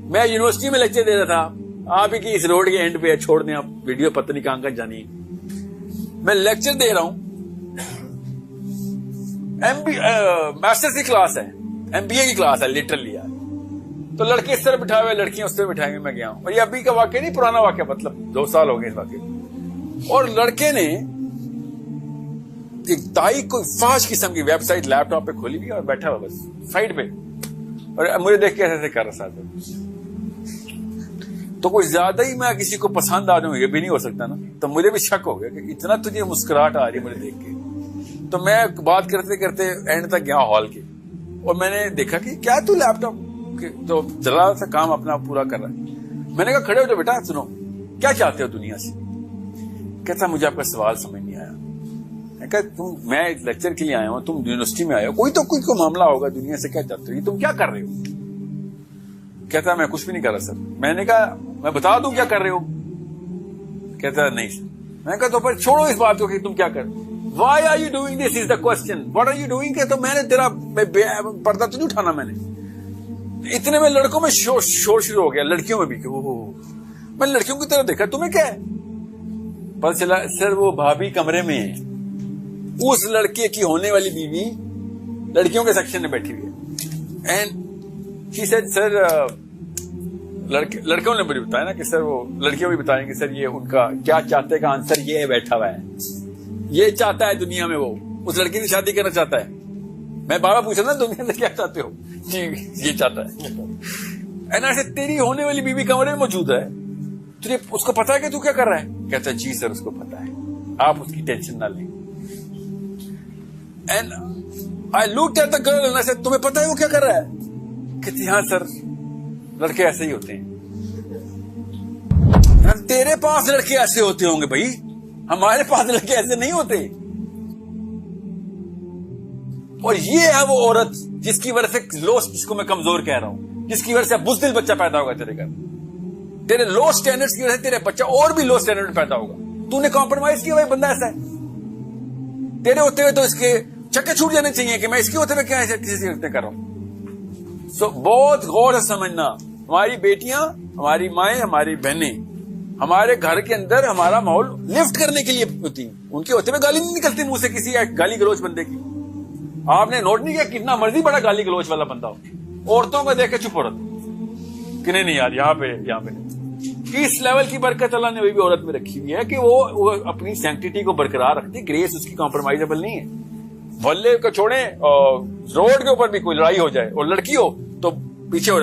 میں یونیورسٹی میں لیکچر دے رہا تھا، آپ ہی کی اس روڈ کے اینڈ پہ چھوڑ دیں آپ ویڈیو، پتہ نہیں کہاں جانی. میں لیکچر دے رہا ہوں، ماسٹر کی کلاس ہے، MBA کی کلاس ہے لٹرلی یار. تو لڑکے اس طرح بٹھائے ہوئے، لڑکیاں اس طرح بٹھائے ہوئے. میں گیا ہوں، اور یہ ابھی کا واقعہ نہیں، پرانا واقعہ، مطلب 2 سال ہو گئے اس واقعے. اور لڑکے نے ایک دائی کوئی فاش قسم کی ویب سائٹ لیپ ٹاپ پہ کھولی ہوئی اور بیٹھا ہوا بس سائڈ پہ، اور مجھے دیکھ کے ایسے کر رہا تھا. تو کوئی زیادہ ہی میں کسی کو پسند آ جاؤں، یہ بھی نہیں ہو سکتا نا. تو مجھے بھی شک ہو گیا کہ اتنا تجھے مسکراہٹ آ رہی ہے مجھے دیکھ کے. تو میں بات کرتے کرتے اینڈ تک گیا ہال کے، اور میں نے دیکھا کہ کیا تو لیپ ٹاپ تو چلا سا کام اپنا پورا کر رہا ہے. میں نے کہا کھڑے ہو جاؤ بیٹا، سنو کیا چاہتے ہو دنیا سے. کہتا مجھے آپ کا سوال سمجھ نہیں آیا. میں کہا میں لیکچر کے لیے آیا ہوں، تم یونیورسٹی میں آئے ہو، کوئی تو کوئی کو معاملہ ہوگا دنیا سے، کیا چاہتے ہو، یہ تم کیا کر رہے ہو. کہتا میں کچھ بھی نہیں کر رہا سر. میں نے کہا میں بتا دوں کیا کر رہے ہو. کہتا نہیں سر. میں نے کہا تو پھر چھوڑو اس بات کو کہ تم کیا کر رہے ہو. Why are you doing this is the question. What are you doing؟ کہ تو میں نے تیرا پردہ تو نہیں اٹھانا. میں نے اتنے میں لڑکوں میں شور شروع ہو گیا، لڑکیوں میں بھی. کہ میں لڑکیوں کی طرف دیکھا، تمہیں کیا ہے. پتہ چلا سر وہ بھابھی کمرے میں ہے، اس لڑکے کی ہونے والی بیوی لڑکیوں کے سیکشن میں بیٹھی ہوئی ہے. اینڈ شی سیڈ سر، لڑکوں نے مجھے بتایا نا کہ سر وہ لڑکیوں بھی بتائیں کہ سر یہ ان کا کیا چاہتے کا آنسر یہ ہے، بیٹھا ہوا ہے، یہ چاہتا ہے دنیا میں، وہ اس لڑکی سے شادی کرنا چاہتا ہے. میں بابا پوچھا نا دنیا سے کیا چاہتے ہو، جی یہ چاہتا ہے. ایسے تیری ہونے والی بیوی کمرے میں موجود ہے، تجھے اس کو پتا ہے کہ تو کیا کر رہا ہے. کہتا ہے جی سر اس کو پتا ہے، آپ اس کی ٹینشن نہ لیں. And I looked at the girl and I said تمہیں پتا ہے وہ کیا کر رہا ہے. کہتی ہاں سر لڑکے ایسے ہی ہوتے ہیں. تیرے پاس لڑکے ایسے ہوتے ہوں گے بھائی، ہمارے پاس لڑکے ایسے نہیں ہوتے. اور یہ ہے وہ عورت جس کی وجہ سے جس کو میں کمزور کہہ رہا ہوں، جس کی وجہ سے بزدل بچہ پیدا ہوگا تیرے گھر. تیرے لو سٹینڈرڈز کی وجہ سے تیرے بچہ اور بھی لو سٹینڈرڈ پیدا ہوگا. تو نے کمپرومائز کیا، بھائی بندہ ایسا ہے. تیرے ہوتے ہوئے تو اس کے چکے چھوٹ جانے چاہیے کہ میں اس کے ہوتے ہوئے کیا کسی سے کر رہا ہوں. سو بہت غور سے سمجھنا. ہماری بیٹیاں، ہماری مائیں، ہماری بہنیں ہمارے گھر کے اندر ہمارا ماحول لفٹ کرنے کے لیے ہوتی ہیں. ان کے ہوتے ہوئے گالی نہیں نکلتی منہ سے کسی گالی گلوچ بندے کی. آپ نے نوٹ نہیں کیا کتنا مرضی بڑا گالی گلوچ والا بندہ ہو، عورتوں کو دیکھ کے چپ ہو رہا کہ نہیں یار یہاں پہ نہیں. اس لیول کی برکت اللہ نے بھی عورت میں رکھی ہوئی ہے کہ وہ اپنی سینکٹیٹی کو برقرار رکھتی. گریس اس کی کمپرومائزیبل نہیں ہے. بھلے کو چھوڑیں، روڈ کے اوپر بھی کوئی لڑائی ہو جائے اور لڑکی ہو تو پیچھے ہو جائے.